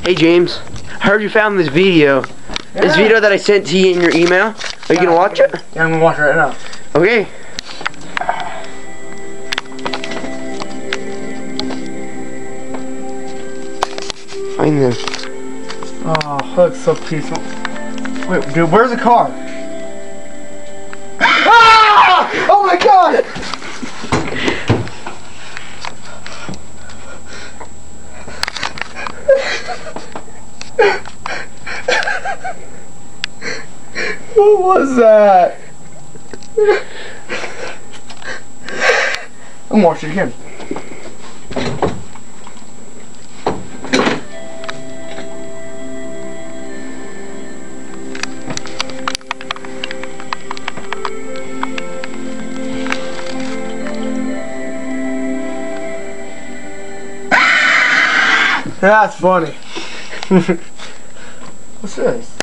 Hey James, I heard you found this video. Yeah. This video that I sent to you in your email. Are you gonna watch it? Yeah, I'm gonna watch it right now. Okay. Find this. Oh, looks so peaceful. Wait, dude, where's the car? Ah! Oh my god! What was that? I'm watching it again. That's funny. What's this?